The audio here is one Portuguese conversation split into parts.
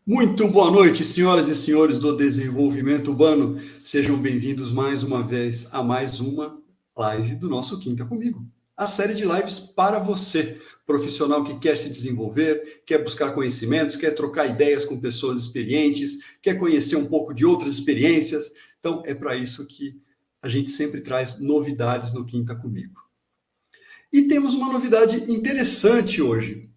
Muito boa noite, senhoras e senhores do desenvolvimento urbano. Sejam bem-vindos mais uma vez a mais uma live do nosso Quinta Comigo. A série de lives para você, profissional que quer se desenvolver, quer buscar conhecimentos, quer trocar ideias com pessoas experientes, quer conhecer um pouco de outras experiências. Então, é para isso que a gente sempre traz novidades no Quinta Comigo. E temos uma novidade interessante hoje.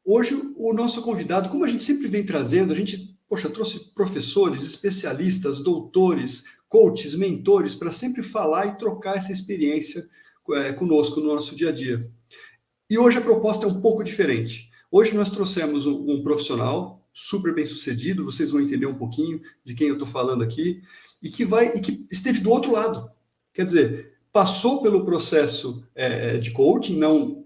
Hoje, o nosso convidado, como a gente sempre vem trazendo, a gente, trouxe professores, especialistas, doutores, coaches, mentores, para sempre falar e trocar essa experiência conosco no nosso dia a dia. E hoje a proposta é um pouco diferente. Hoje nós trouxemos um profissional super bem sucedido, vocês vão entender um pouquinho de quem eu estou falando aqui, e que esteve do outro lado. Quer dizer, passou pelo processo de coaching, não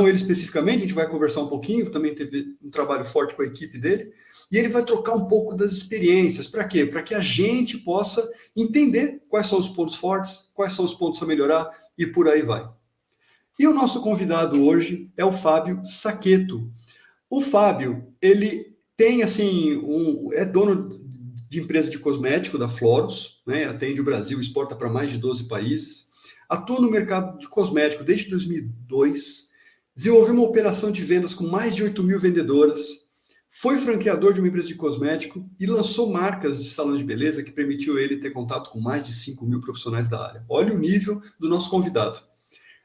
ele especificamente, a gente vai conversar um pouquinho, também teve um trabalho forte com a equipe dele, e ele vai trocar um pouco das experiências. Para quê? Para que a gente possa entender quais são os pontos fortes, quais são os pontos a melhorar, e por aí vai. E o nosso convidado hoje é o Fábio Saqueto. O Fábio, ele tem, assim, é dono de empresa de cosmético da Floros, né? Atende o Brasil, exporta para mais de 12 países. Atua no mercado de cosmético desde 2002, desenvolveu uma operação de vendas com mais de 8 mil vendedoras, foi franqueador de uma empresa de cosmético e lançou marcas de salão de beleza que permitiu ele ter contato com mais de 5 mil profissionais da área. Olha o nível do nosso convidado.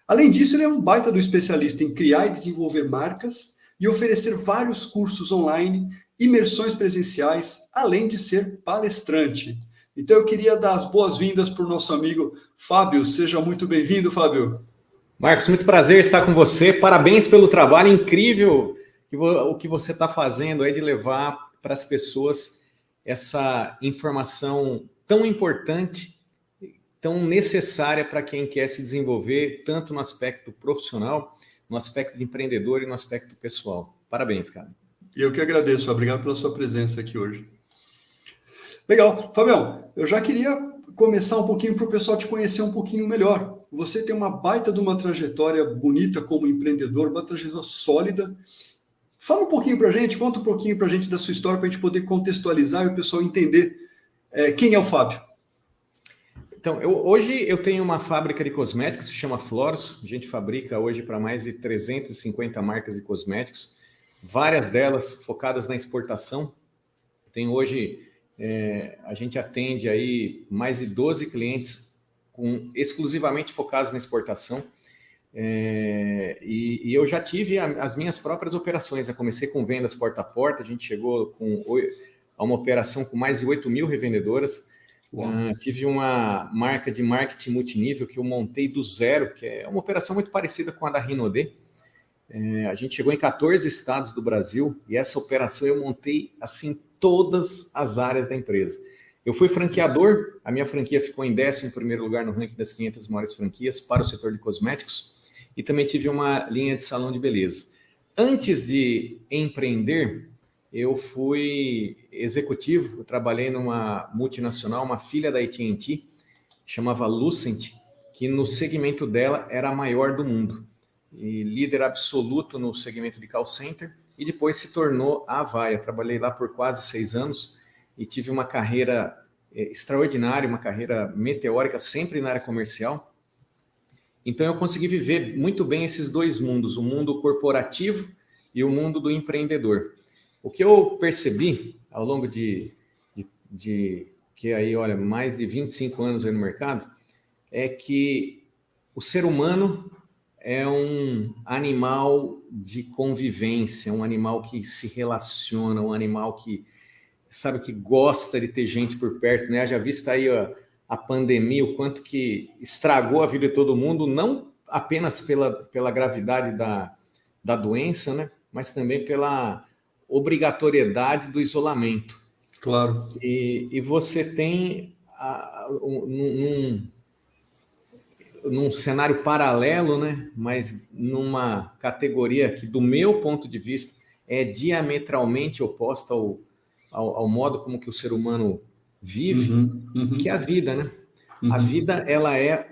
Além disso, ele é um baita do especialista em criar e desenvolver marcas e oferecer vários cursos online, imersões presenciais, além de ser palestrante. Então eu queria dar as boas-vindas para o nosso amigo Fábio. Seja muito bem-vindo, Fábio. Marcos, muito prazer estar com você. Parabéns pelo trabalho incrível o que você está fazendo aí de levar para as pessoas essa informação tão importante, tão necessária para quem quer se desenvolver, tanto no aspecto profissional, no aspecto de empreendedor e no aspecto pessoal. Parabéns, cara. Eu que agradeço. Obrigado pela sua presença aqui hoje. Legal. Fabião, eu já queria começar um pouquinho para o pessoal te conhecer um pouquinho melhor. Você tem uma baita de uma trajetória bonita como empreendedor, uma trajetória sólida. Fala um pouquinho para a gente, conta um pouquinho para a gente da sua história, para a gente poder contextualizar e o pessoal entender quem é o Fábio. Então, hoje eu tenho uma fábrica de cosméticos, se chama Floros. A gente fabrica hoje para mais de 350 marcas de cosméticos, várias delas focadas na exportação. Tem hoje, a gente atende aí mais de 12 clientes exclusivamente focados na exportação. E eu já tive as minhas próprias operações. Eu comecei com vendas porta a porta, a gente chegou a uma operação com mais de 8 mil revendedoras. Tive uma marca de marketing multinível que eu montei do zero, que é uma operação muito parecida com a da Rinode. A gente chegou em 14 estados do Brasil e essa operação eu montei assim todas as áreas da empresa. Eu fui franqueador, a minha franquia ficou em 11º lugar no ranking das 500 maiores franquias para o setor de cosméticos e também tive uma linha de salão de beleza. Antes de empreender, eu fui executivo, eu trabalhei numa multinacional, uma filha da AT&T, chamava Lucent, que no segmento dela era a maior do mundo. E líder absoluto no segmento de call center, e depois se tornou a Avaya. Trabalhei lá por quase 6 anos e tive uma carreira extraordinária, uma carreira meteórica, sempre na área comercial. Então eu consegui viver muito bem esses dois mundos, o mundo corporativo e o mundo do empreendedor. O que eu percebi ao longo de que aí, olha, mais de 25 anos aí no mercado, é que o ser humano é um animal de convivência, um animal que se relaciona, um animal que, sabe, que gosta de ter gente por perto, né? Já visto aí a pandemia, o quanto que estragou a vida de todo mundo, não apenas pela gravidade da doença, né? Mas também pela obrigatoriedade do isolamento. Claro. E você tem num cenário paralelo, né? Mas numa categoria que, do meu ponto de vista, é diametralmente oposta ao modo como que o ser humano vive, que é a vida, né? A vida, ela é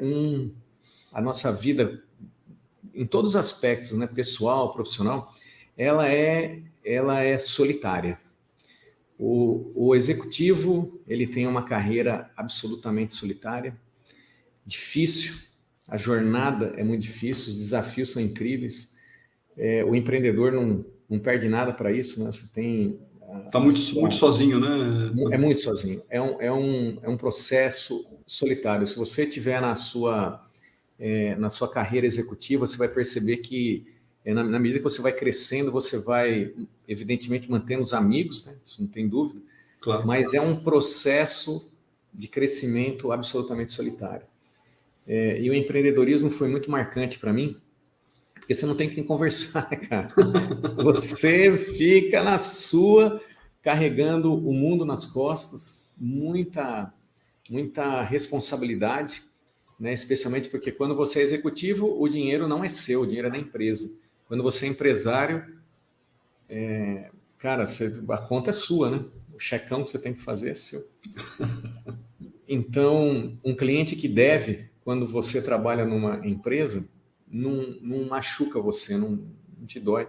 a nossa vida, em todos os aspectos, né? Pessoal, profissional, ela é solitária. O executivo, ele tem uma carreira absolutamente solitária, difícil, a jornada é muito difícil, os desafios são incríveis. O empreendedor não perde nada para isso, né? Você tem... Está muito sozinho, né? É muito sozinho. É um processo solitário. Se você tiver na sua carreira executiva, você vai perceber que, na medida que você vai crescendo, você vai, evidentemente, mantendo os amigos, né? Isso não tem dúvida, Claro. Mas é um processo de crescimento absolutamente solitário. E o empreendedorismo foi muito marcante para mim, porque você não tem quem conversar, cara. Você fica na sua, carregando o mundo nas costas, muita responsabilidade, né? Especialmente porque quando você é executivo, o dinheiro não é seu, o dinheiro é da empresa. Quando você é empresário, cara, a conta é sua, né? O checão que você tem que fazer é seu. Então, um cliente que deve, quando você trabalha numa empresa, não machuca você, não te dói.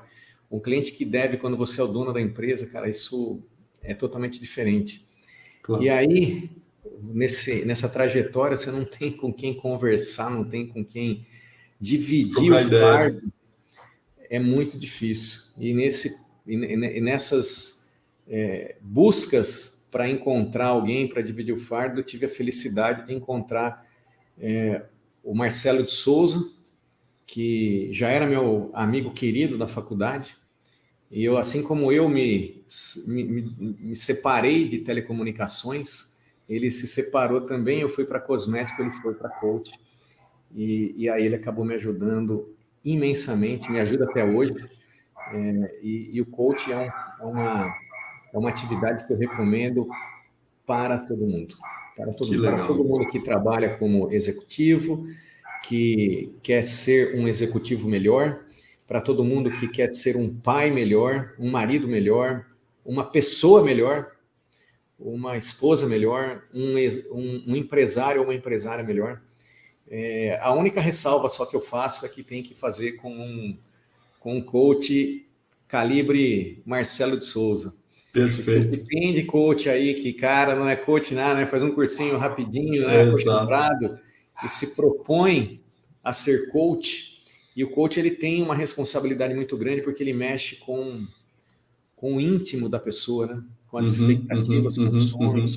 Um cliente que deve, quando você é o dono da empresa, cara, isso é totalmente diferente. Claro. E aí, nessa trajetória, você não tem com quem conversar, não tem com quem dividir o fardo. É muito difícil. E nessas buscas para encontrar alguém para dividir o fardo, eu tive a felicidade de encontrar o Marcelo de Souza, que já era meu amigo querido da faculdade, e eu, assim como eu me separei de telecomunicações, ele se separou também, eu fui para cosmético, ele foi para coach, e aí ele acabou me ajudando imensamente, me ajuda até hoje, e o coach é uma atividade que eu recomendo para todo mundo, para todo mundo que trabalha como executivo, que quer ser um executivo melhor, para todo mundo que quer ser um pai melhor, um marido melhor, uma pessoa melhor, uma esposa melhor, um empresário ou uma empresária melhor. A única ressalva só que eu faço é que tem que fazer com um coach calibre Marcelo de Souza. Perfeito. Porque tem de coach aí que, cara, não é coach nada, né? Faz um cursinho rapidinho, né? Concentrado, e se propõe a ser coach. E o coach, ele tem uma responsabilidade muito grande porque ele mexe com o íntimo da pessoa, né? Com as expectativas, com os sonhos,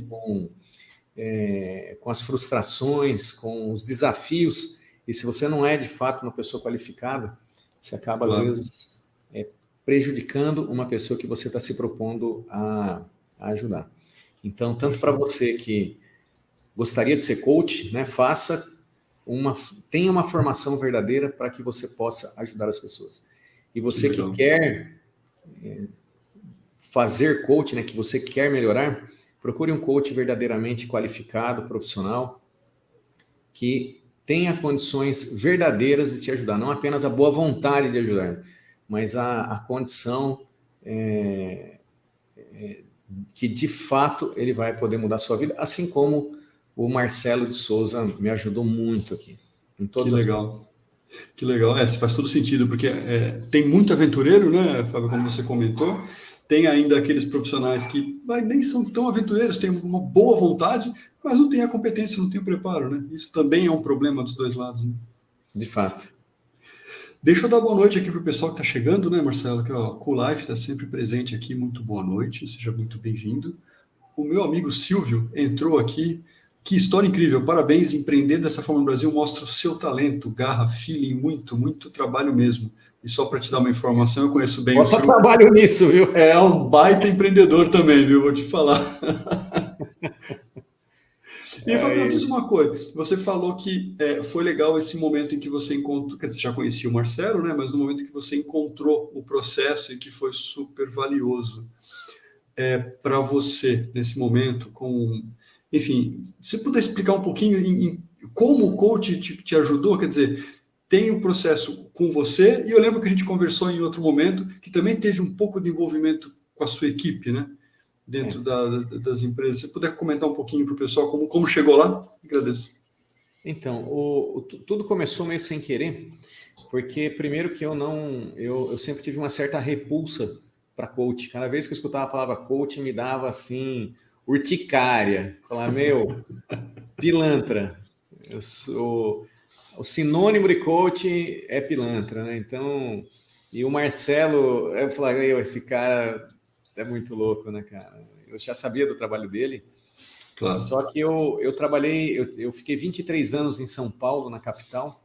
com as frustrações, com os desafios. E se você não é, de fato, uma pessoa qualificada, você acaba, às vezes, prejudicando uma pessoa que você está se propondo a ajudar. Então, tanto para você que gostaria de ser coach, né, tenha uma formação verdadeira para que você possa ajudar as pessoas. E você que quer fazer coach, né, que você quer melhorar, procure um coach verdadeiramente qualificado, profissional, que tenha condições verdadeiras de te ajudar, não apenas a boa vontade de ajudar, mas a condição que, de fato, ele vai poder mudar a sua vida, assim como o Marcelo de Souza me ajudou muito aqui. Que legal. Que legal. Faz todo sentido, porque tem muito aventureiro, né, Fábio, como você comentou, tem ainda aqueles profissionais que nem são tão aventureiros, têm uma boa vontade, mas não têm a competência, não têm o preparo, né? Isso também é um problema dos dois lados, né? De fato. Deixa eu dar boa noite aqui para o pessoal que está chegando, né, Marcelo? Que o Cool Life está sempre presente aqui. Muito boa noite, seja muito bem-vindo. O meu amigo Silvio entrou aqui. Que história incrível, parabéns. Empreender dessa forma no Brasil mostra o seu talento, garra, feeling, muito trabalho mesmo. E só para te dar uma informação, eu conheço bem o Silvio. Trabalho nisso, viu? É um baita empreendedor também, viu? Vou te falar. E, Fábio, diz uma coisa, você falou que foi legal esse momento em que você encontrou, quer dizer, você já conhecia o Marcelo, né? Mas no momento que você encontrou o processo e que foi super valioso para você nesse momento, enfim, se puder explicar um pouquinho em como o coach te ajudou, quer dizer, tem o processo com você, e eu lembro que a gente conversou em outro momento, que também teve um pouco de envolvimento com a sua equipe, né? Dentro das empresas. Se puder comentar um pouquinho para o pessoal como chegou lá, agradeço. Então, tudo começou meio sem querer, porque primeiro que eu sempre tive uma certa repulsa para coach. Cada vez que eu escutava a palavra coach, me dava assim, urticária. Falava, meu, pilantra. O sinônimo de coach é pilantra, né? Então, e o Marcelo, eu falei, esse cara é muito louco, né, cara? Eu já sabia do trabalho dele. Claro. Só que eu trabalhei, eu fiquei 23 anos em São Paulo, na capital.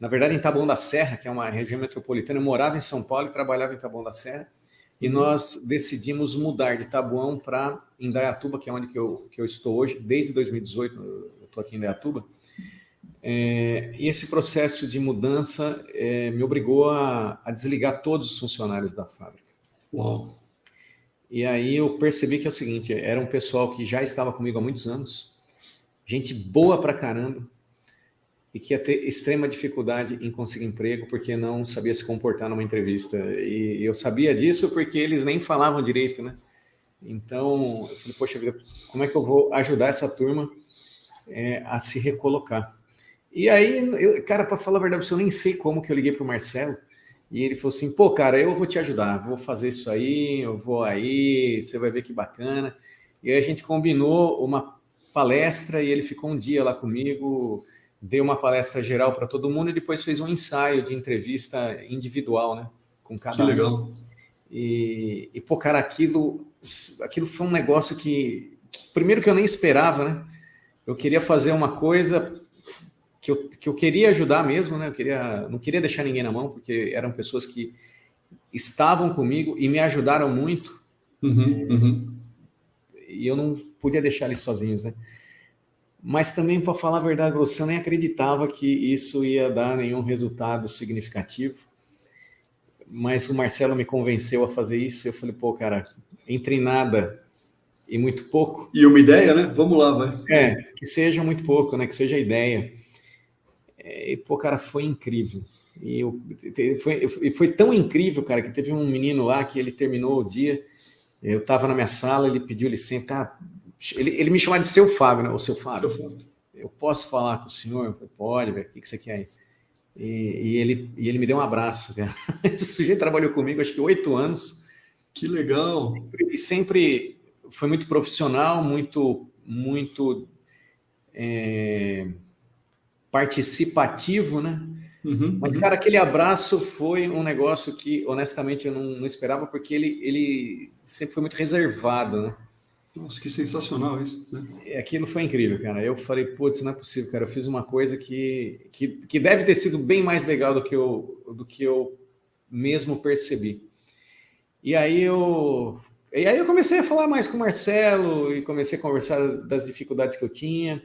Na verdade, em Taboão da Serra, que é uma região metropolitana. Eu morava em São Paulo e trabalhava em Taboão da Serra. E nós decidimos mudar de Taboão para Indaiatuba, que é onde que eu estou hoje. Desde 2018, eu estou aqui em Indaiatuba. E esse processo de mudança me obrigou a desligar todos os funcionários da fábrica. Uau! E aí eu percebi que é o seguinte, era um pessoal que já estava comigo há muitos anos, gente boa pra caramba, e que ia ter extrema dificuldade em conseguir emprego porque não sabia se comportar numa entrevista. E eu sabia disso porque eles nem falavam direito, né? Então, eu falei, poxa vida, como é que eu vou ajudar essa turma a se recolocar? E aí, cara, para falar a verdade, eu nem sei como que eu liguei pro Marcelo, e ele falou assim, pô, cara, eu vou te ajudar, vou fazer isso aí, eu vou aí, você vai ver que bacana. E aí a gente combinou uma palestra e ele ficou um dia lá comigo, deu uma palestra geral para todo mundo e depois fez um ensaio de entrevista individual, né? Com cada um. Que legal. E pô, cara, aquilo foi um negócio que primeiro que eu nem esperava, né? Eu queria fazer uma coisa que eu queria ajudar mesmo, né? Não queria deixar ninguém na mão, porque eram pessoas que estavam comigo e me ajudaram muito. E eu não podia deixar eles sozinhos, né? Mas também, para falar a verdade, eu nem acreditava que isso ia dar nenhum resultado significativo. Mas o Marcelo me convenceu a fazer isso. Eu falei, pô, cara, entre nada e muito pouco. E uma ideia, né? Vamos lá, vai. Que seja muito pouco, né? Que seja ideia. E, pô, cara, foi incrível. E foi tão incrível, cara, que teve um menino lá que ele terminou o dia. Eu estava na minha sala, ele pediu licença, cara. Ele me chamava de seu Fábio, né? O seu Fábio. Eu posso falar com o senhor? Eu falei, pode, velho. O que você quer aí? E ele me deu um abraço, cara. Esse sujeito trabalhou comigo, acho que 8 anos. Que legal. Sempre foi muito profissional, muito participativo, né? Mas, cara, aquele abraço foi um negócio que, honestamente, eu não esperava, porque ele sempre foi muito reservado, né? Nossa, que sensacional isso, né? Aquilo foi incrível, cara. Eu falei, putz, não é possível, cara. Eu fiz uma coisa que deve ter sido bem mais legal do que eu mesmo percebi. E aí eu comecei a falar mais com o Marcelo e comecei a conversar das dificuldades que eu tinha.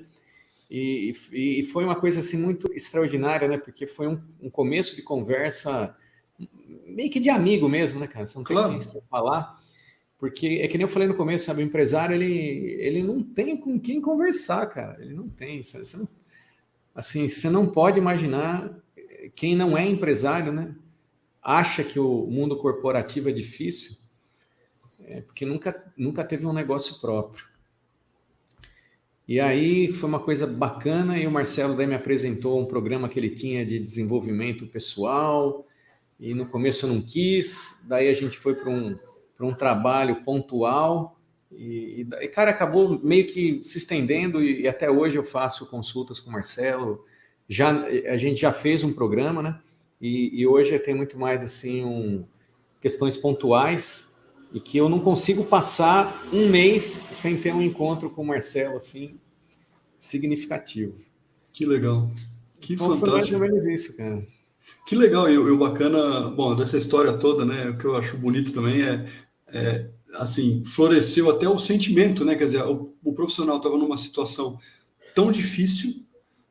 E foi uma coisa assim muito extraordinária, né? Porque foi um começo de conversa meio que de amigo mesmo, né, cara? Você não tem quem você falar. Porque é que nem eu falei no começo, sabe? O empresário, ele não tem com quem conversar, cara. Ele não tem. Você não pode imaginar quem não é empresário, né? Acha que o mundo corporativo é difícil, porque nunca teve um negócio próprio. E aí foi uma coisa bacana, e o Marcelo daí me apresentou um programa que ele tinha de desenvolvimento pessoal, e no começo eu não quis, daí a gente foi para um trabalho pontual, e, cara, acabou meio que se estendendo, e até hoje eu faço consultas com o Marcelo, a gente já fez um programa, né? E hoje tem muito mais, assim, questões pontuais, e que eu não consigo passar um mês sem ter um encontro com o Marcelo, assim, significativo. Que legal. Que então, fantástico. Foi mais ou menos isso, cara. Que legal. E o bacana, bom, dessa história toda, né, o que eu acho bonito também assim, floresceu até o sentimento, né, quer dizer, o profissional estava numa situação tão difícil,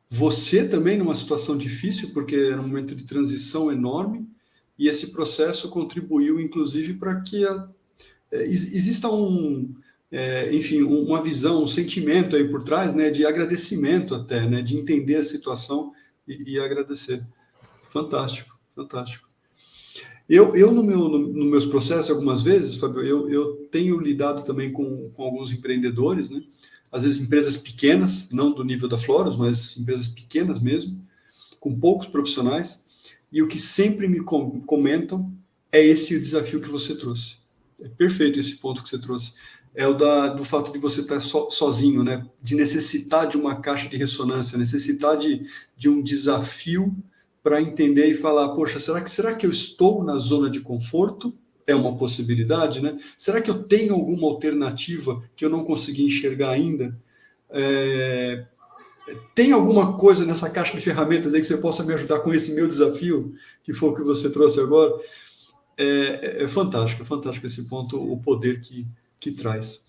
você também numa situação difícil, porque era um momento de transição enorme, e esse processo contribuiu, inclusive, para que exista enfim, uma visão, um sentimento aí por trás, né, de agradecimento até, né, de entender a situação e agradecer. Fantástico, fantástico. Eu nos meus processos, algumas vezes, Fábio, eu tenho lidado também com alguns empreendedores, né, às vezes empresas pequenas, não do nível da Floros, mas empresas pequenas mesmo, com poucos profissionais, e o que sempre me comentam é esse o desafio que você trouxe. É perfeito esse ponto que você trouxe. É do fato de você estar sozinho, né? De necessitar de uma caixa de ressonância, necessitar de um desafio para entender e falar, poxa, será que eu estou na zona de conforto? É uma possibilidade, né? Será que eu tenho alguma alternativa que eu não consegui enxergar ainda? Tem alguma coisa nessa caixa de ferramentas aí que você possa me ajudar com esse meu desafio, que foi o que você trouxe agora? É fantástico esse ponto, o poder que traz.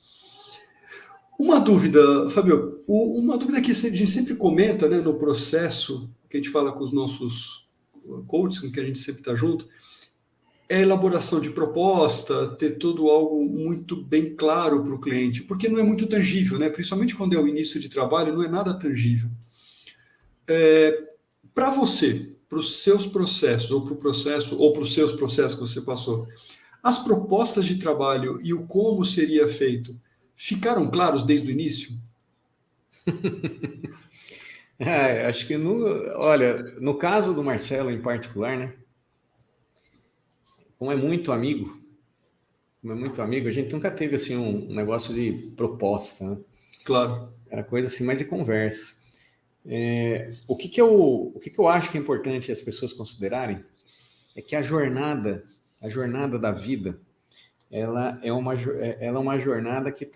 Uma dúvida, Fábio, uma dúvida que a gente sempre comenta, né, no processo, que a gente fala com os nossos coaches, com quem a gente sempre está junto, é a elaboração de proposta, ter tudo algo muito bem claro para o cliente, porque não é muito tangível, né? Principalmente quando é o início de trabalho, não é nada tangível. Para você, para os seus processos, ou para o processo, ou para os seus processos que você passou, as propostas de trabalho e o como seria feito ficaram claros desde o início? Acho que olha, no caso do Marcelo em particular, né? Como é muito amigo, a gente nunca teve assim um negócio de proposta, né? Claro. Era coisa assim mais de conversa. O que eu acho que é importante as pessoas considerarem é que a jornada da vida, ela é uma jornada que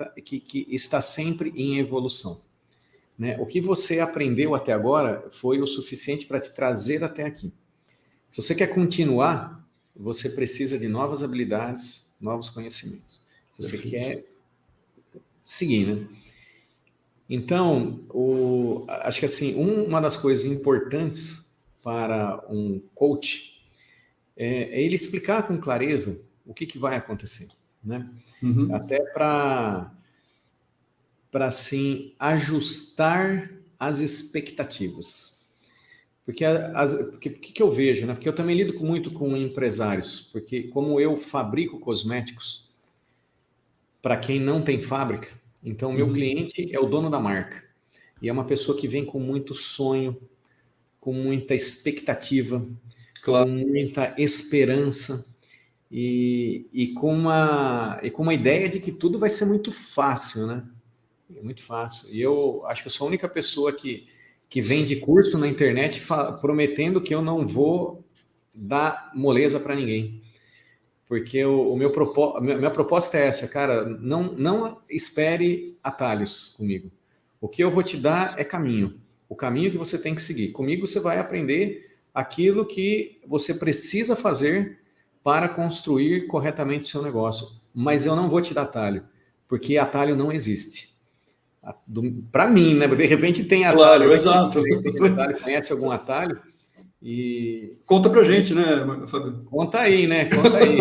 está sempre em evolução, né? O que você aprendeu até agora foi o suficiente para te trazer até aqui. Se você quer continuar, você precisa de novas habilidades, novos conhecimentos. Se você quer seguir, né? Então, acho que assim, uma das coisas importantes para um coach é ele explicar com clareza o que vai acontecer, né? Uhum. Até para assim, ajustar as expectativas. Porque o que eu vejo, né? Porque eu também lido muito com empresários, porque como eu fabrico cosméticos para quem não tem fábrica, então o meu cliente é o dono da marca. E é uma pessoa que vem com muito sonho, com muita expectativa, Claro. com muita esperança e com uma ideia de que tudo vai ser muito fácil, né? É muito fácil. E eu acho que eu sou a única pessoa que vende curso na internet prometendo que eu não vou dar moleza para ninguém. Porque minha proposta é essa, cara, não espere atalhos comigo. O que eu vou te dar é caminho. O caminho que você tem que seguir. Comigo você vai aprender aquilo que você precisa fazer para construir corretamente o seu negócio. Mas eu não vou te dar atalho, porque atalho não existe. Para mim, né? De repente tem atalho. Claro, né? exato. Conhece algum atalho? E conta pra gente, né, Fábio? Conta aí, né? Conta aí.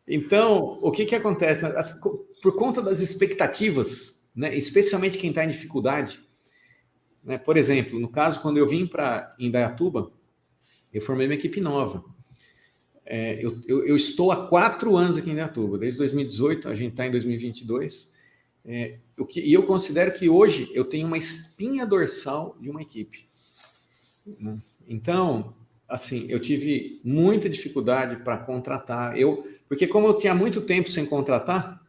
Então, o que acontece? Por conta das expectativas, né? Especialmente quem está em dificuldade, né? Por exemplo, no caso, quando eu vim para Indaiatuba, eu formei uma equipe nova. Eu estou há 4 anos aqui em Indaiatuba, desde 2018, a gente está em 2022. E eu considero que hoje eu tenho uma espinha dorsal de uma equipe, né? Então, assim, eu tive muita dificuldade para contratar. Porque como eu tinha muito tempo sem contratar,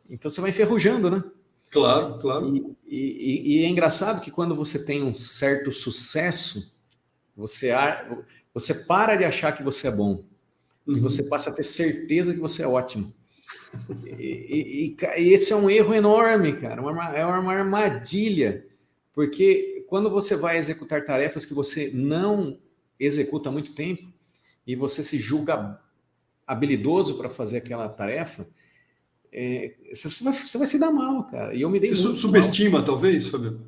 então você vai enferrujando, né? Claro, claro. E é engraçado que quando você tem um certo sucesso, você para de achar que você é bom. E você passa a ter certeza que você é ótimo. E esse é um erro enorme, cara. É uma armadilha. Porque quando você vai executar tarefas que você não executa há muito tempo e você se julga habilidoso para fazer aquela tarefa, você vai se dar mal, cara. E eu me dei Você muito subestima, mal. talvez, Fábio?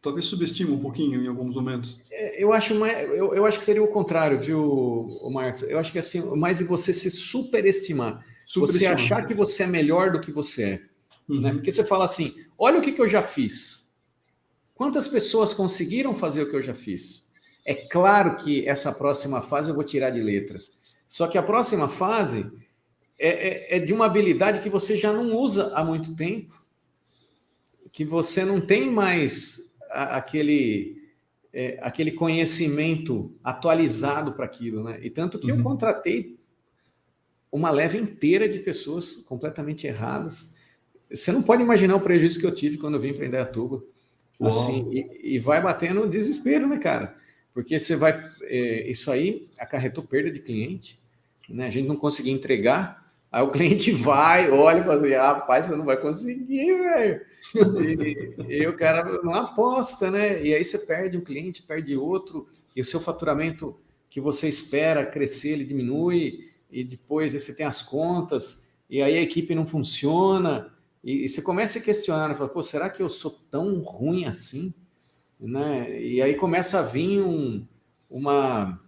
Talvez subestima um pouquinho em alguns momentos. Eu acho que seria o contrário, viu, Marcos? Eu acho que assim, mais de você se superestimar. Você achar que você é melhor do que você é. Né? Porque você fala assim, olha o que eu já fiz. Quantas pessoas conseguiram fazer o que eu já fiz? É claro que essa próxima fase eu vou tirar de letra. Só que a próxima fase é de uma habilidade que você já não usa há muito tempo, que você não tem mais aquele conhecimento atualizado para aquilo, né? E tanto que eu contratei uma leva inteira de pessoas completamente erradas. Você não pode imaginar o prejuízo que eu tive quando eu vim para Indaiatuba. Assim, e vai batendo desespero, né, cara? Porque você vai... isso aí acarretou perda de cliente, né? A gente não conseguia entregar, aí o cliente vai, olha e fala assim, rapaz, você não vai conseguir, velho. E o cara não aposta, né? E aí você perde um cliente, perde outro, e o seu faturamento que você espera crescer, ele diminui, e depois você tem as contas, e aí a equipe não funciona, e você começa a questionar, né? Fala, pô, será que eu sou tão ruim assim? Né? E aí começa a vir uma...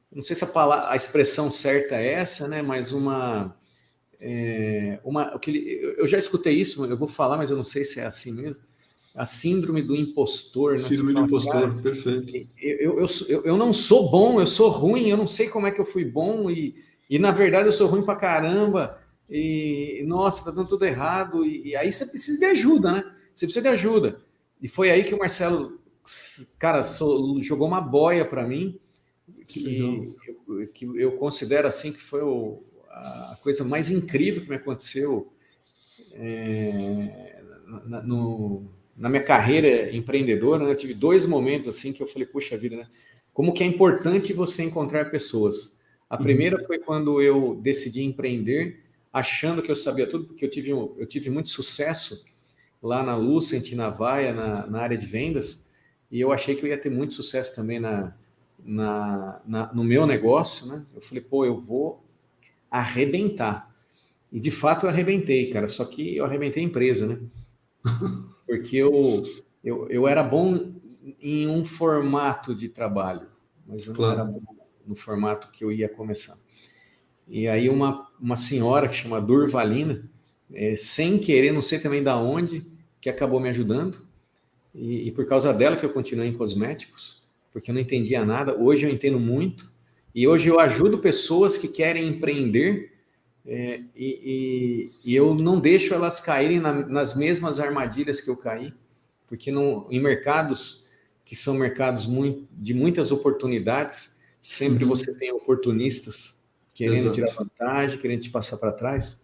Não sei se a expressão certa é essa, né? Mas eu já escutei isso, eu vou falar, mas eu não sei se é assim mesmo. A síndrome do impostor, né? Síndrome do impostor, perfeito. Eu não sou bom, eu sou ruim, eu não sei como é que eu fui bom, e na verdade eu sou ruim pra caramba, e nossa, tá dando tudo errado, e aí você precisa de ajuda, né? Você precisa de ajuda. E foi aí que o Marcelo, cara, jogou uma boia para mim, que eu considero assim que foi a coisa mais incrível que me aconteceu na minha carreira empreendedora, né? Eu tive 2 momentos assim que eu falei, puxa vida, né? Como que é importante você encontrar pessoas. A primeira foi quando eu decidi empreender, achando que eu sabia tudo, porque eu tive muito sucesso lá na Lucent, na Vaia, na área de vendas, e eu achei que eu ia ter muito sucesso também no meu negócio, né? Eu falei, pô, eu vou arrebentar. E de fato eu arrebentei, cara, só que eu arrebentei a empresa, né? Porque eu era bom em um formato de trabalho, mas eu não era bom no formato que eu ia começar. E aí uma senhora que chama Durvalina, sem querer, não sei também da onde, que acabou me ajudando, e por causa dela que eu continuei em cosméticos, porque eu não entendia nada. Hoje eu entendo muito, e hoje eu ajudo pessoas que querem empreender, e eu não deixo elas caírem nas mesmas armadilhas que eu caí, porque em mercados que são mercados de muitas oportunidades, sempre você tem oportunistas querendo tirar vantagem, querendo te passar para trás,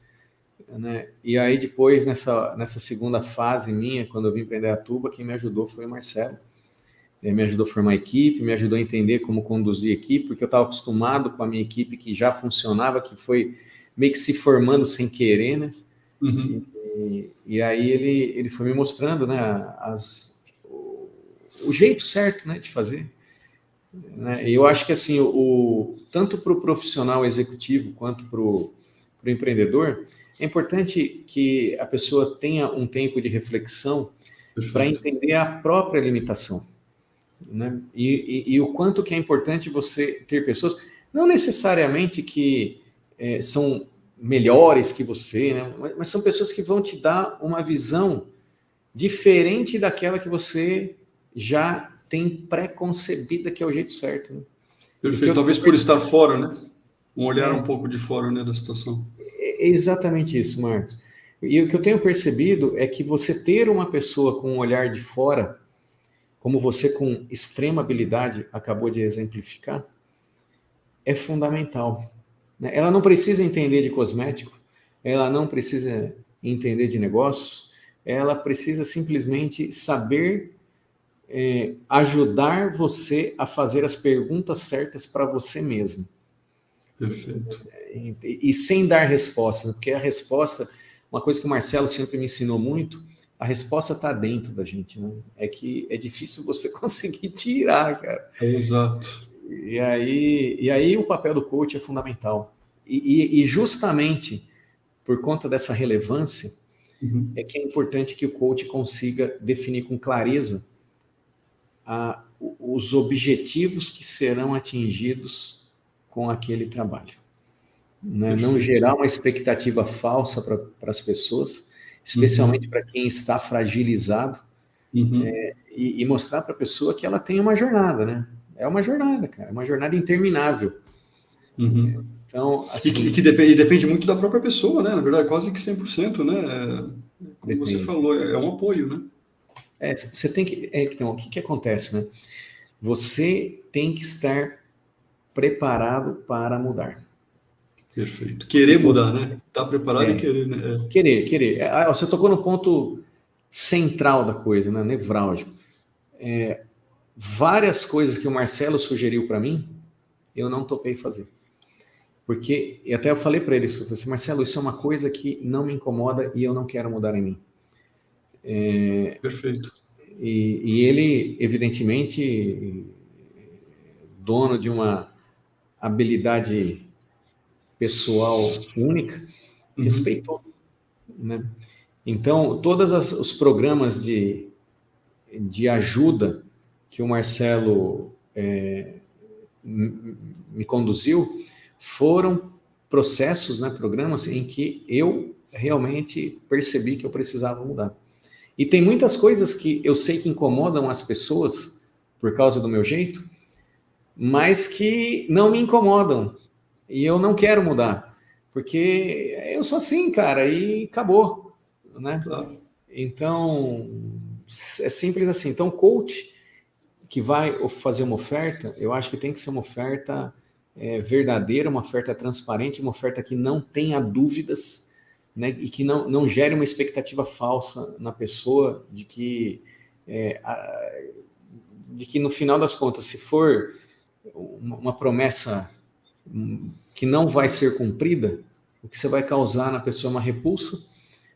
né? E aí depois, nessa segunda fase minha, quando eu vim para Indaiatuba, quem me ajudou foi o Marcelo. Ele me ajudou a formar equipe, me ajudou a entender como conduzir equipe, porque eu estava acostumado com a minha equipe que já funcionava, que foi meio que se formando sem querer, né? E aí ele foi me mostrando, né, o jeito certo, né, de fazer. Né? E eu acho que assim, tanto para o profissional executivo quanto para o empreendedor, é importante que a pessoa tenha um tempo de reflexão para entender a própria limitação. Né? E o quanto que é importante você ter pessoas, não necessariamente que são melhores que você, né? Mas são pessoas que vão te dar uma visão diferente daquela que você já tem pré-concebida, que é o jeito certo. Né? Perfeito, talvez por estar fora, né? Um olhar um pouco de fora, né, da situação. É exatamente isso, Marcos. E o que eu tenho percebido é que você ter uma pessoa com um olhar de fora, como você com extrema habilidade acabou de exemplificar, é fundamental. Ela não precisa entender de cosmético, ela não precisa entender de negócios, ela precisa simplesmente saber ajudar você a fazer as perguntas certas para você mesmo. Perfeito. E sem dar resposta, porque a resposta, uma coisa que o Marcelo sempre me ensinou muito, a resposta está dentro da gente, né? É que é difícil você conseguir tirar, cara. Exato. E aí o papel do coach é fundamental. E justamente por conta dessa relevância, é que é importante que o coach consiga definir com clareza os objetivos que serão atingidos com aquele trabalho. Né? Não gerar uma expectativa falsa para as pessoas, especialmente para quem está fragilizado, e mostrar para a pessoa que ela tem uma jornada, né? É uma jornada, cara, é uma jornada interminável. Então, assim, e depende muito da própria pessoa, né? Na verdade, quase que 100%, né? Como você falou, é um apoio, né? Você tem que... Então, o que acontece, né? Você tem que estar preparado para mudar. Perfeito. Querer mudar, né? Tá preparado e querer, né? Querer. Você tocou no ponto central da coisa, né? Nevrálgico. Várias coisas que o Marcelo sugeriu para mim, eu não topei fazer. Porque, e até eu falei para ele isso, eu falei assim, Marcelo, isso é uma coisa que não me incomoda e eu não quero mudar em mim. Perfeito. E ele, evidentemente, dono de uma habilidade pessoal única, respeitou, né? Então, todos os programas de ajuda que o Marcelo me conduziu foram processos, né, programas em que eu realmente percebi que eu precisava mudar. E tem muitas coisas que eu sei que incomodam as pessoas por causa do meu jeito, mas que não me incomodam. E eu não quero mudar, porque eu sou assim, cara, e acabou, né? Claro. Então, é simples assim. Então, o coach que vai fazer uma oferta, eu acho que tem que ser uma oferta verdadeira, uma oferta transparente, uma oferta que não tenha dúvidas, né? E que não gere uma expectativa falsa na pessoa de que no final das contas, se for uma promessa que não vai ser cumprida, o que você vai causar na pessoa é uma repulsa,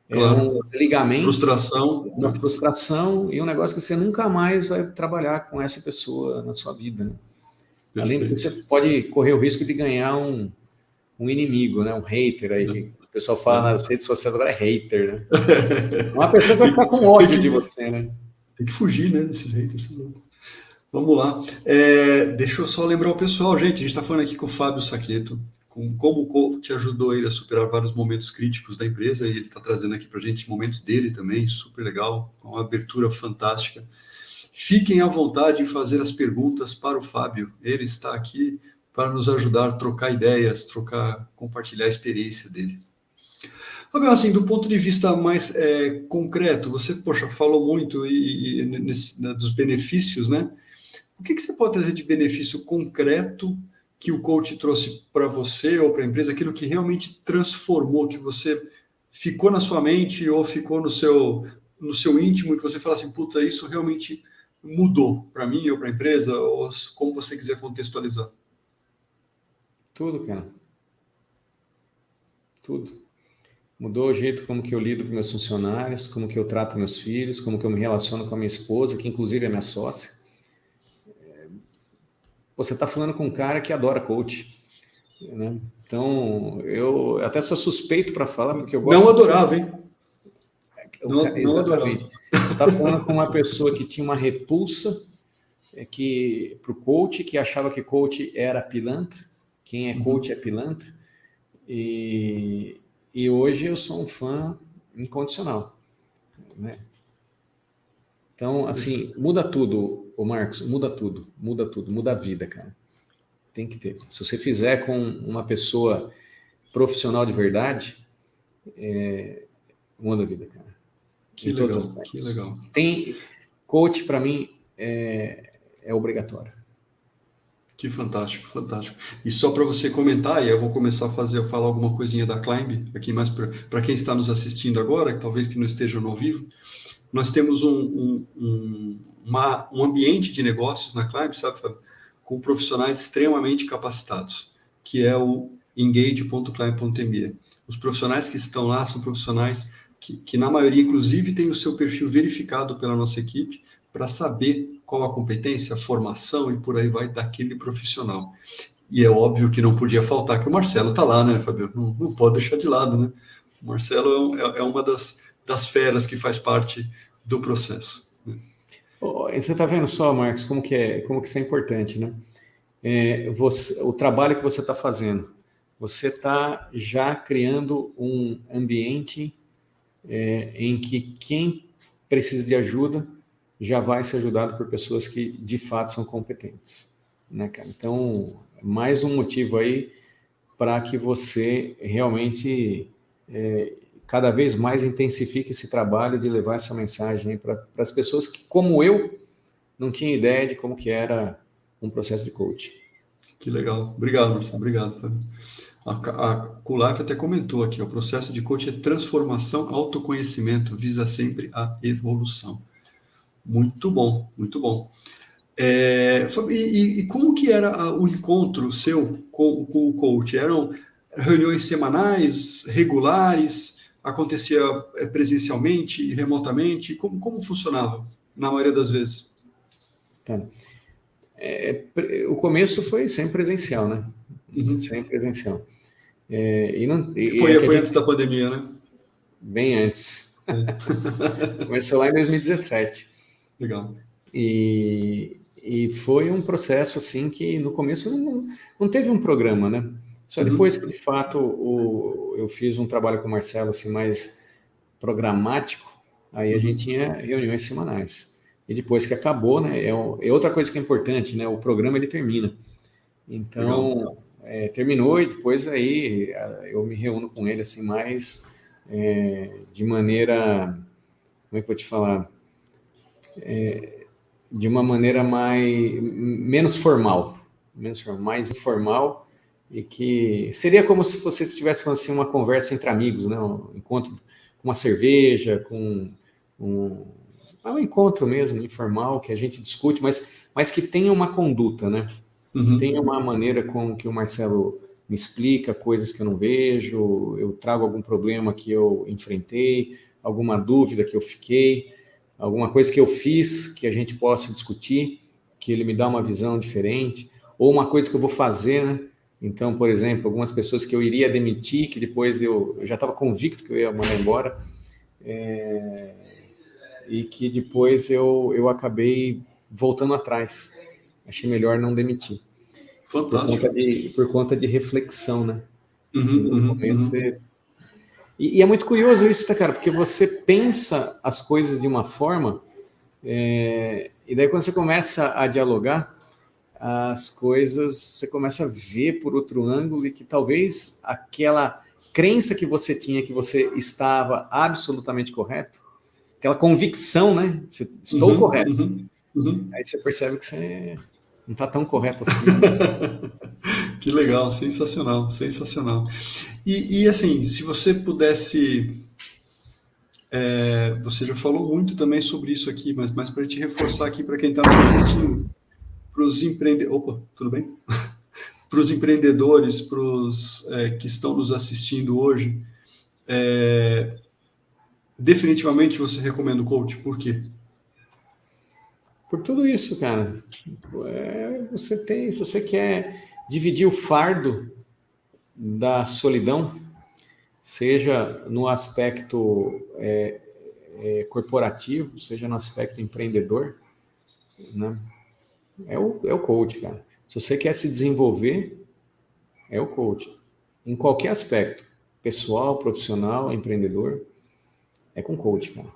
Claro. um desligamento, Frustração. uma frustração e um negócio que você nunca mais vai trabalhar com essa pessoa na sua vida, né? Além de que você pode correr o risco de ganhar um inimigo, né? Um hater aí. O pessoal fala nas redes sociais agora é hater, né? Uma pessoa que vai ficar com ódio de você, né? Tem que fugir, né, desses haters. Vamos lá. Deixa eu só lembrar o pessoal, gente. A gente está falando aqui com o Fábio Saqueto, com como o coach ajudou ele a superar vários momentos críticos da empresa, e ele está trazendo aqui para a gente momentos dele também, super legal, com uma abertura fantástica. Fiquem à vontade em fazer as perguntas para o Fábio. Ele está aqui para nos ajudar a trocar ideias, compartilhar a experiência dele. Fábio, assim, do ponto de vista mais concreto, você, falou muito dos benefícios, né? O que você pode trazer de benefício concreto que o coach trouxe para você ou para a empresa, aquilo que realmente transformou, que você ficou na sua mente ou ficou no seu íntimo, que você fala assim, puta, isso realmente mudou para mim ou para a empresa, ou como você quiser contextualizar? Tudo, cara. Tudo. Mudou o jeito como que eu lido com meus funcionários, como que eu trato meus filhos, como que eu me relaciono com a minha esposa, que inclusive é minha sócia. Você está falando com um cara que adora coach, né? Então, eu até sou suspeito para falar, porque eu gosto... Não adorava, hein? Não exatamente. Você está falando com uma pessoa que tinha uma repulsa para o coach, que achava que coach era pilantra. Quem é coach é pilantra. E hoje eu sou um fã incondicional, né? Então, assim, muda tudo, ô Marcos, muda tudo, muda a vida, cara. Tem que ter. Se você fizer com uma pessoa profissional de verdade, muda a vida, cara. Que legal, todos os aspectos. Que legal. Coach, para mim, é obrigatório. Que fantástico, fantástico. E só para você comentar, e eu vou começar a falar alguma coisinha da Climb, aqui mais para quem está nos assistindo agora, talvez que não esteja no ao vivo, nós temos um ambiente de negócios na Climb, sabe, Fábio? Com profissionais extremamente capacitados, que é o engage.climb.me. Os profissionais que estão lá são profissionais que na maioria, inclusive, tem o seu perfil verificado pela nossa equipe, para saber qual a competência, a formação e por aí vai daquele profissional. E é óbvio que não podia faltar que o Marcelo está lá, né, Fábio? Não pode deixar de lado, né? O Marcelo é uma das feras que faz parte do processo. Né? Você está vendo só, Marcos, como que isso é importante, né? O trabalho que você está fazendo, você está já criando um ambiente em que quem precisa de ajuda já vai ser ajudado por pessoas que de fato são competentes, né, cara? Então, mais um motivo aí para que você realmente cada vez mais intensifique esse trabalho de levar essa mensagem para as pessoas que, como eu, não tinham ideia de como que era um processo de coaching. Que legal. Obrigado, Marcelo. Obrigado, Fábio. A Kulaf até comentou aqui, o processo de coaching é transformação, autoconhecimento, visa sempre a evolução. Muito bom, muito bom. E como que era o encontro seu com o coach? Eram reuniões semanais, regulares? Acontecia presencialmente, remotamente? Como funcionava na maioria das vezes? Tá. O começo foi sempre presencial, né? Uhum. Sempre presencial. Foi antes da pandemia, né? Bem antes. Começou lá em 2017. Legal. E foi um processo assim que no começo não teve um programa, né? Só depois que de fato eu fiz um trabalho com o Marcelo assim mais programático, aí a gente tinha reuniões semanais. E depois que acabou, né? É outra coisa que é importante, né? O programa ele termina. Então terminou e depois aí eu me reúno com ele assim mais de maneira, como é que eu vou te falar? De uma maneira menos formal, mais informal, e que seria como se você estivesse falando assim, uma conversa entre amigos, né? Um encontro com uma cerveja, com um encontro mesmo, informal, que a gente discute, mas que tenha uma conduta, né? Que tenha uma maneira com que o Marcelo me explica coisas que eu não vejo, eu trago algum problema que eu enfrentei, alguma dúvida que eu fiquei, alguma coisa que eu fiz que a gente possa discutir, que ele me dá uma visão diferente, ou uma coisa que eu vou fazer, né? Então, por exemplo, algumas pessoas que eu iria demitir, que depois eu já estava convicto que eu ia mandar embora, e que depois eu acabei voltando atrás. Achei melhor não demitir. Fantástico. Por conta de reflexão, né? No momento você... E é muito curioso isso, tá, cara? Porque você pensa as coisas de uma forma, e daí quando você começa a dialogar, as coisas você começa a ver por outro ângulo e que talvez aquela crença que você tinha que você estava absolutamente correto, aquela convicção, né? Estou correto. Aí você percebe que você não está tão correto assim. Que legal, sensacional, sensacional. E assim, se você pudesse... você já falou muito também sobre isso aqui, mas para a gente reforçar aqui para quem está nos assistindo, para os empreendedores... Opa, tudo bem? Para os empreendedores, para os que estão nos assistindo hoje, definitivamente você recomenda o coach, por quê? Por tudo isso, cara. Se você quer dividir o fardo da solidão, seja no aspecto corporativo, seja no aspecto empreendedor, né? É o coach, cara. Se você quer se desenvolver, é o coach. Em qualquer aspecto, pessoal, profissional, empreendedor, é com coach, cara.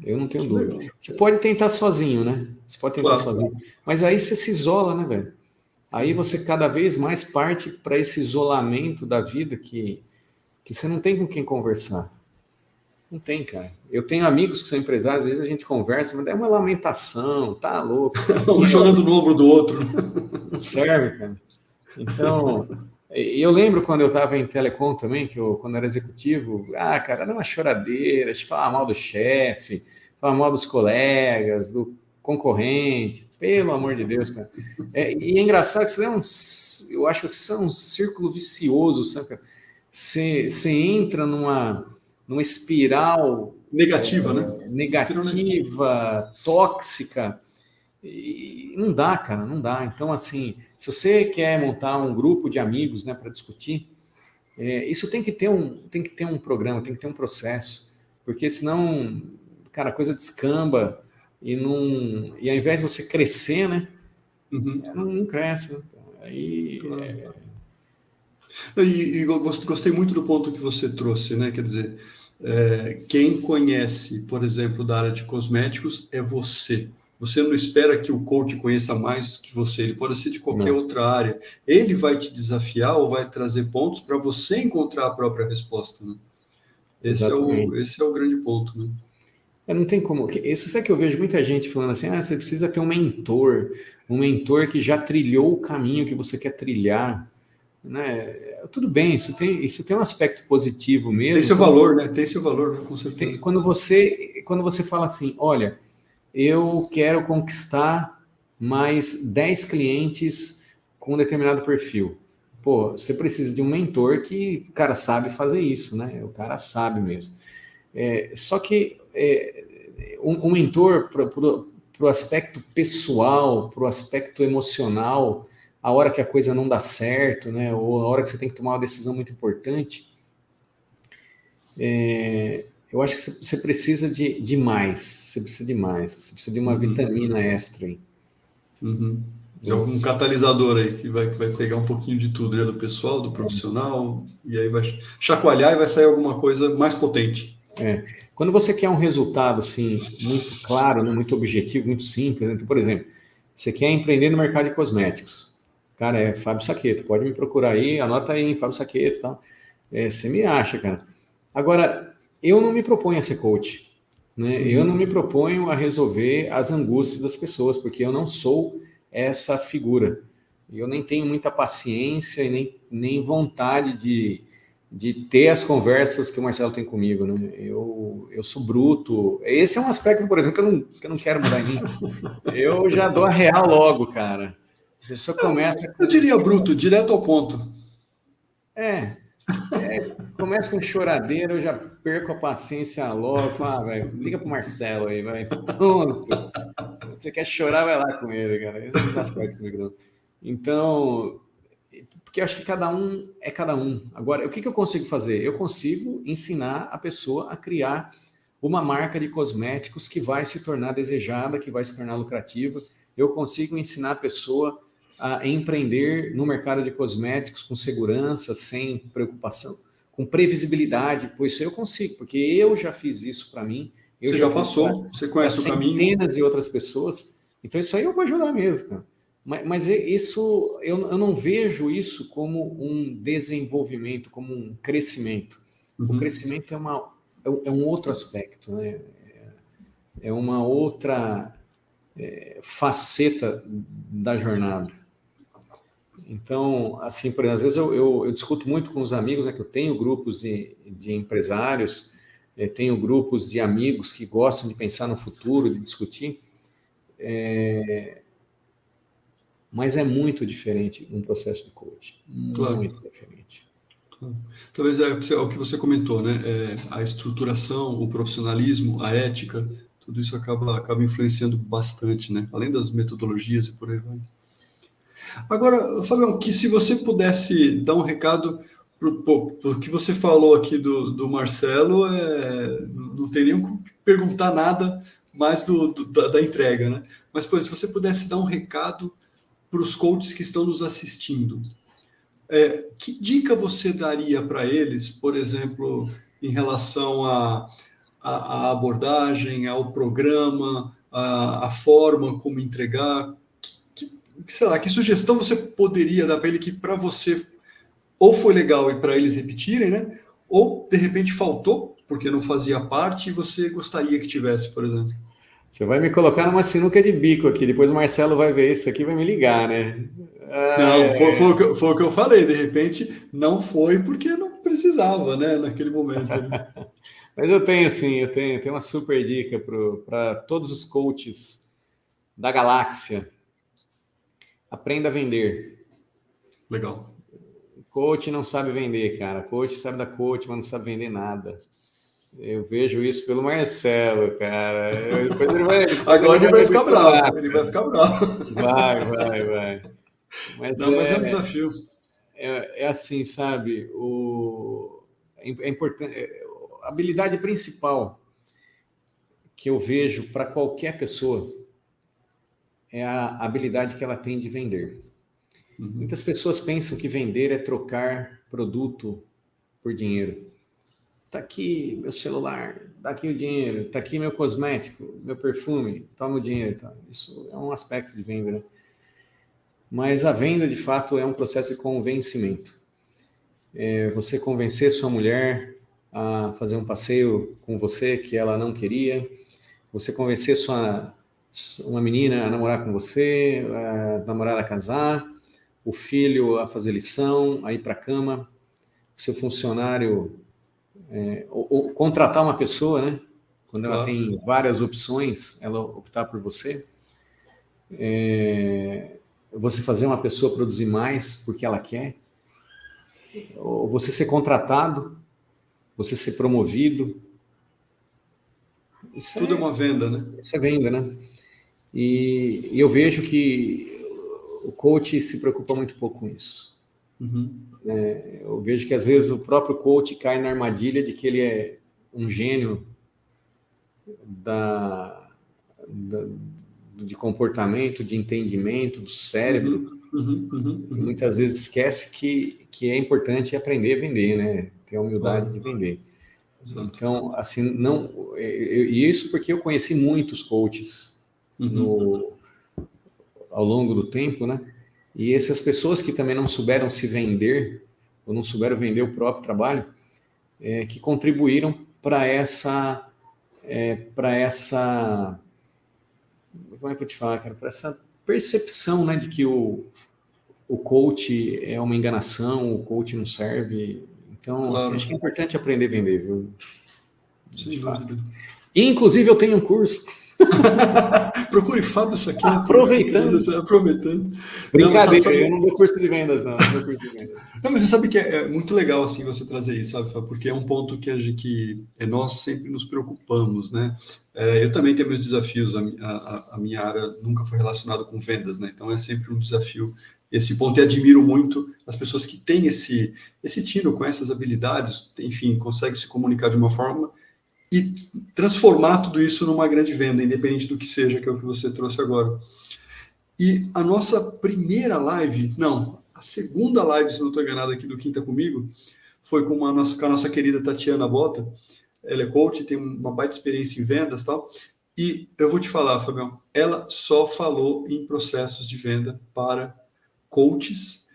Eu não tenho dúvida. Legal. Você pode tentar sozinho, né? Você pode tentar Claro. sozinho. Mas aí você se isola, né, velho? Aí você cada vez mais parte para esse isolamento da vida que você não tem com quem conversar. Não tem, cara. Eu tenho amigos que são empresários, às vezes a gente conversa, mas é uma lamentação, tá louco. Um chorando no ombro do outro. Não serve, cara. Então, eu lembro quando eu estava em telecom também, quando era executivo, cara, era uma choradeira, a gente falava mal do chefe, falava mal dos colegas, do concorrente, pelo amor de Deus, cara. E é engraçado que eu acho que isso é um círculo vicioso, sabe, cara? Você entra numa espiral Negativa, né? negativa, tóxica, e não dá, cara, não dá. Então, assim, se você quer montar um grupo de amigos, né, para discutir, isso tem que ter um programa, tem que ter um processo, porque senão, cara, a coisa descamba e ao invés de você crescer, né, não cresce. Né? Aí, claro. E gostei muito do ponto que você trouxe, né? Quer dizer, quem conhece, por exemplo, da área de cosméticos é você. Você não espera que o coach conheça mais que você, ele pode ser de qualquer outra área. Ele vai te desafiar ou vai trazer pontos para você encontrar a própria resposta, né? Esse é o grande ponto, né? Não tem como. Isso é que eu vejo muita gente falando assim, você precisa ter um mentor que já trilhou o caminho que você quer trilhar. né? Tudo bem, isso tem um aspecto positivo mesmo. Tem seu valor, né? Tem seu valor, com certeza. Quando você fala assim, olha, eu quero conquistar mais 10 clientes com um determinado perfil. Pô, você precisa de um mentor que o cara sabe fazer isso, né? O cara sabe mesmo. Só que um mentor para o aspecto pessoal, para o aspecto emocional, a hora que a coisa não dá certo, né? Ou a hora que você tem que tomar uma decisão muito importante, eu acho que você precisa de mais. Você precisa de mais. Você precisa de uma vitamina extra aí. De algum catalisador aí que vai pegar um pouquinho de tudo, né? Do pessoal, do profissional, e aí vai chacoalhar e vai sair alguma coisa mais potente. Quando você quer um resultado assim, muito claro, né, muito objetivo, muito simples, né? Então, por exemplo, você quer empreender no mercado de cosméticos. Cara, é Fábio Saqueto, pode me procurar aí, anota aí em Fábio Saqueto e tal. Você me acha, cara. Agora, eu não me proponho a ser coach, né? Eu não me proponho a resolver as angústias das pessoas, porque eu não sou essa figura. Eu nem tenho muita paciência e nem vontade de ter as conversas que o Marcelo tem comigo, né? Eu sou bruto. Esse é um aspecto, por exemplo, que eu não quero mudar em mim. Eu já dou a real logo, cara. A pessoa começa... Eu diria bruto, direto ao ponto. Começa com choradeira, eu já perco a paciência logo. Falo, velho, liga pro Marcelo aí, vai. Pronto. Você quer chorar, vai lá com ele, cara. Isso não dá certo comigo, não. Então, porque eu acho que cada um é cada um. Agora, o que eu consigo fazer? Eu consigo ensinar a pessoa a criar uma marca de cosméticos que vai se tornar desejada, que vai se tornar lucrativa. Eu consigo ensinar a pessoa a empreender no mercado de cosméticos com segurança, sem preocupação, com previsibilidade, pois isso eu consigo, porque eu já fiz isso para mim. Você já passou, você conhece o caminho. Centenas de outras pessoas. Então isso aí eu vou ajudar mesmo, cara. Mas isso, eu não vejo isso como um desenvolvimento, como um crescimento. O crescimento é um outro aspecto, né? É uma outra faceta da jornada. Então, assim, por exemplo, às vezes eu discuto muito com os amigos, né, que eu tenho grupos de empresários, tenho grupos de amigos que gostam de pensar no futuro, de discutir, mas é muito diferente um processo de coaching, muito diferente. Talvez é o que você comentou, né? A estruturação, o profissionalismo, a ética, tudo isso acaba influenciando bastante, né? Além das metodologias e por aí vai. Agora, Fabião, que se você pudesse dar um recado pro que você falou aqui do Marcelo, não tem nem como perguntar nada mais da entrega, né? Mas, se você pudesse dar um recado para os coaches que estão nos assistindo, que dica você daria para eles, por exemplo, em relação à abordagem, ao programa, à forma como entregar? Sei lá, que sugestão você poderia dar para ele que para você ou foi legal e para eles repetirem, né? Ou de repente faltou porque não fazia parte e você gostaria que tivesse, por exemplo? Você vai me colocar numa sinuca de bico aqui, depois o Marcelo vai ver isso aqui e vai me ligar, né? Não, foi o que eu falei, de repente não foi porque não precisava, né, naquele momento. Né? Mas eu tenho sim, eu tenho uma super dica para todos os coaches da galáxia. Aprenda a vender. Legal. Coach não sabe vender, cara. Coach sabe da coach, mas não sabe vender nada. Eu vejo isso pelo Marcelo, cara. Agora ele vai ficar bravo. Ele vai ficar bravo. Vai. Mas mas é um desafio. É assim, sabe? É importante. A habilidade principal que eu vejo para qualquer pessoa é a habilidade que ela tem de vender. Muitas pessoas pensam que vender é trocar produto por dinheiro. Tá aqui meu celular, tá aqui o dinheiro, tá aqui meu cosmético, meu perfume, toma o dinheiro. Tá. Isso é um aspecto de venda, né? Mas a venda, de fato, é um processo de convencimento. Você convencer sua mulher a fazer um passeio com você que ela não queria, você convencer uma menina a namorar com você, a namorada a casar, o filho a fazer lição, a ir para a cama, o seu funcionário, ou contratar uma pessoa, né? Quando ela tem várias opções, ela optar por você. Você fazer uma pessoa produzir mais porque ela quer. Ou você ser contratado, você ser promovido. Isso Tudo é uma venda, né? Isso é venda, né? E eu vejo que o coach se preocupa muito pouco com isso. Uhum. Eu vejo que às vezes o próprio coach cai na armadilha de que ele é um gênio de comportamento, de entendimento, do cérebro. E muitas vezes esquece que é importante aprender a vender, né? Ter a humildade de vender. Exato. Então, assim, e isso porque eu conheci muitos coaches ao longo do tempo, né? E essas pessoas que também não souberam se vender, ou não souberam vender o próprio trabalho, que contribuíram para essa, como é que eu te falo, cara? Para essa percepção, né, de que o coach é uma enganação, o coach não serve. Então, claro. Assim, acho que é importante aprender a vender, viu? De fato. E, inclusive, eu tenho um curso. Procure Fábio Saqueto. Aproveitando. Brincadeira, eu não dou curso de vendas, não. Não, mas você sabe que é muito legal assim você trazer isso, sabe, Fábio? Porque é um ponto que nós sempre nos preocupamos, né? Eu também tenho meus desafios, a minha área nunca foi relacionada com vendas, né? Então é sempre um desafio esse ponto, e admiro muito as pessoas que têm esse tino com essas habilidades, enfim, conseguem se comunicar de uma forma e transformar tudo isso numa grande venda, independente do que seja, que é o que você trouxe agora. E a nossa primeira live, a segunda live, se não estou enganado aqui do Quinta Comigo, foi com a nossa querida Tatiana Bota. Ela é coach, tem uma baita experiência em vendas e tal. E eu vou te falar, Fabião, ela só falou em processos de venda para coaches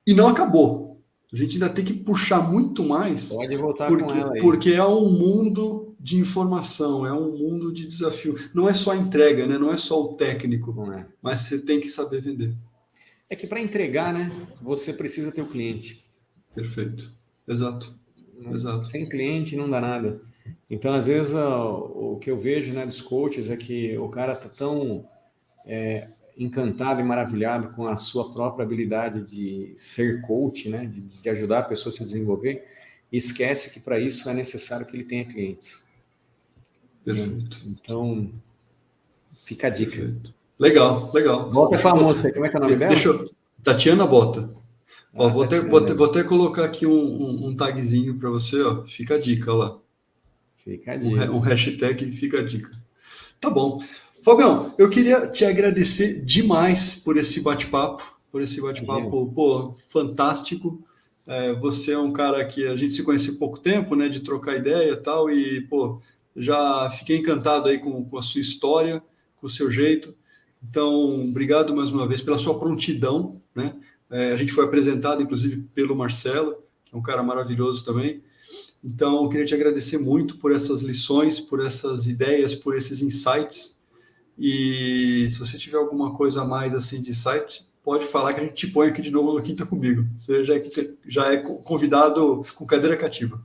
e não acabou. A gente ainda tem que puxar muito mais. Pode voltar com ela aí. Porque é um mundo de informação, é um mundo de desafio. Não é só a entrega, né? Não é só o técnico, mas você tem que saber vender. É que para entregar, né, você precisa ter o cliente. Perfeito. Exato. Sem cliente não dá nada. Então, às vezes, o que eu vejo, né, dos coaches é que o cara tá tão encantado e maravilhado com a sua própria habilidade de ser coach, né, de ajudar a pessoa a se desenvolver, e esquece que para isso é necessário que ele tenha clientes. Perfeito. Então, fica a dica. Perfeito. Legal. Volta com a moça, como é que é o nome dela? Tatiana Bota. Vou até colocar aqui um tagzinho para você, ó. Fica a dica, ó lá. Fica a dica. Um hashtag fica a dica. Tá bom. Fabião, eu queria te agradecer demais por esse bate-papo, pô, fantástico. Você é um cara que a gente se conhece há pouco tempo, né, de trocar ideia e tal, e, pô, já fiquei encantado aí com a sua história, com o seu jeito. Então, obrigado mais uma vez pela sua prontidão, né? A gente foi apresentado, inclusive, pelo Marcelo, que é um cara maravilhoso também. Então, eu queria te agradecer muito por essas lições, por essas ideias, por esses insights. E se você tiver alguma coisa a mais assim de insight, pode falar que a gente te põe aqui de novo no Quinta Comigo. Você já é convidado com cadeira cativa.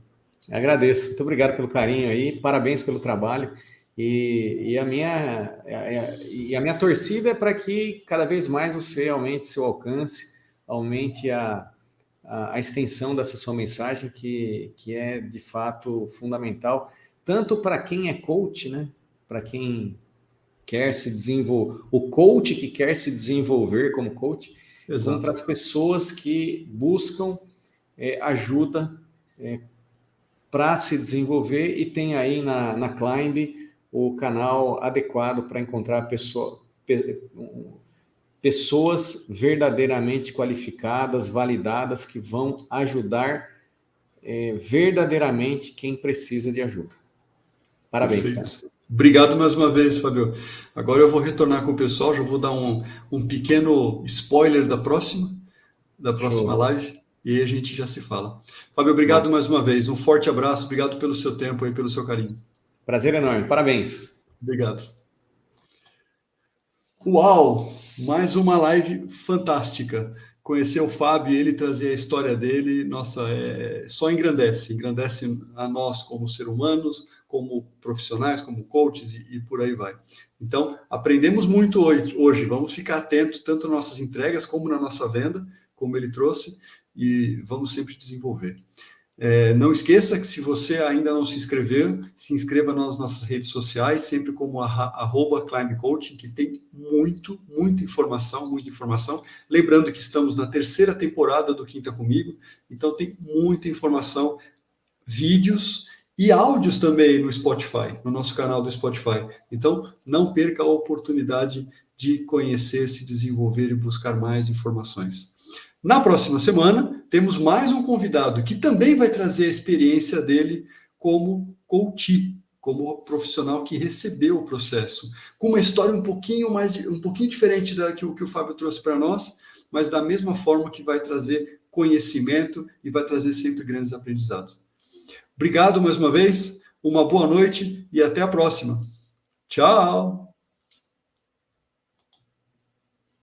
Agradeço. Muito obrigado pelo carinho aí. Parabéns pelo trabalho. E a minha torcida é para que cada vez mais você aumente seu alcance, aumente a extensão dessa sua mensagem, que é, de fato, fundamental, tanto para quem é coach, né? Para quem quer se desenvolver, o coach que quer se desenvolver como coach, como para as pessoas que buscam ajuda para se desenvolver e tem aí na Climb o canal adequado para encontrar pessoas verdadeiramente qualificadas, validadas, que vão ajudar verdadeiramente quem precisa de ajuda. Parabéns, Perfeito. Cara. Obrigado mais uma vez, Fábio. Agora eu vou retornar com o pessoal, já vou dar um pequeno spoiler da próxima live, e aí a gente já se fala. Fábio, obrigado mais uma vez. Um forte abraço, obrigado pelo seu tempo e pelo seu carinho. Prazer enorme, parabéns. Obrigado. Uau! Mais uma live fantástica, conhecer o Fábio e ele trazer a história dele, nossa, só engrandece a nós como seres humanos, como profissionais, como coaches e por aí vai. Então, aprendemos muito hoje, vamos ficar atentos tanto nas nossas entregas como na nossa venda, como ele trouxe, e vamos sempre desenvolver. Não esqueça que se você ainda não se inscreveu, se inscreva nas nossas redes sociais, sempre como @climbcoaching, que tem muita informação. Lembrando que estamos na 3ª temporada do Quinta Comigo, então tem muita informação, vídeos e áudios também no Spotify, no nosso canal do Spotify. Então, não perca a oportunidade de conhecer, se desenvolver e buscar mais informações. Na próxima semana, temos mais um convidado que também vai trazer a experiência dele como coach, como profissional que recebeu o processo, com uma história um pouquinho diferente da que o Fábio trouxe para nós, mas da mesma forma que vai trazer conhecimento e vai trazer sempre grandes aprendizados. Obrigado mais uma vez, uma boa noite e até a próxima. Tchau!